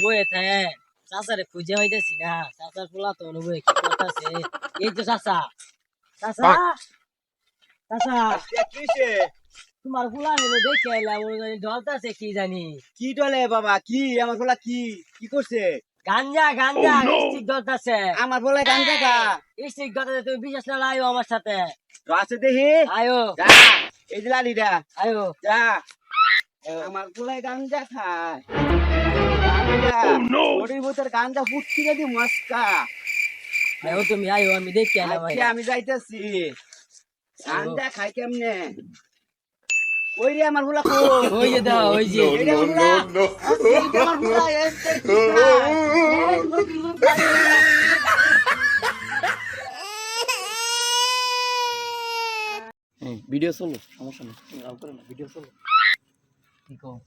বয়ে থাকে চাচারে খুঁজে হইতেছি না চাচার পোলা তো বয়ে কি করতেছে এই তো চাচা চাচা চাচা কিসে তোমার পোলা নিলে দেখে এলাম ঢলতেছে কি জানি কি ডলে বাবা কি আমার বলা কি করছে গাঞ্জা গাঞ্জা স্টিক ধরতেছে আমার বলে গাঞ্জা খা স্টিক ধরতেছে তুমি বিশেষ না আয়ো আমার সাথে আছে দেখি আয়ো যা এই যে লালিটা আয়ো যা আমার বলে গাঞ্জা খায় ওটির ভিতর গাঞ্জা ফুটছি যদি মস্কা আয়ো তুমি আয়ো আমি দেখে এলাম আচ্ছা আমি যাইতেছি গাঞ্জা খাই কেমনে ওই রে আমার হুলা ওই যে দাও ওই যে আমার হুলা ভিডিও চলো সমস্যা নেই রাও করে না ভিডিও চলো কি কও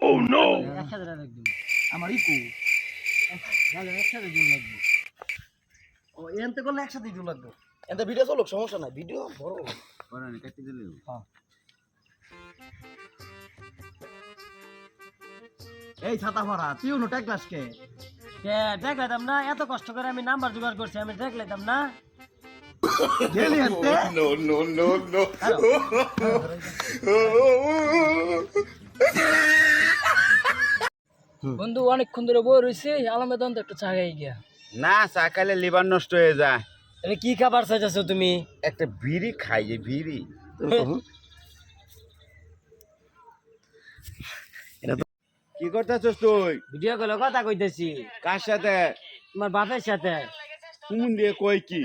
ও নো একসাথে রাখবো আমার ইকু তাহলে একসাথে দিন লাগবে ও এনতে করলে একসাথে ভিডিও লাগবে এনতে ভিডিও চলো সমস্যা নাই ভিডিও বড় বড় না কাটি দিলে হ্যাঁ এই ছাতা ভরা তুই উনো টাক ক্লাসকে দেখ লাইতাম না এত কষ্ট করে আমি নাম্বার জোগাড় করছি আমি দেখ লাইতাম না গেলি আনতে বন্ধু অনেকক্ষণ ধরে বই রয়েছে আলমেদন তো একটু চা খাই গিয়া না চা খাইলে লিভার নষ্ট হয়ে যায় তাহলে কি খাবার চাইছো তুমি একটা বিড়ি খাই যে বিড়ি কি করতেছস তুই ভিডিও কলে কথা কইতেছি কার সাথে তোমার বাপের সাথে কোন দিয়ে কই কি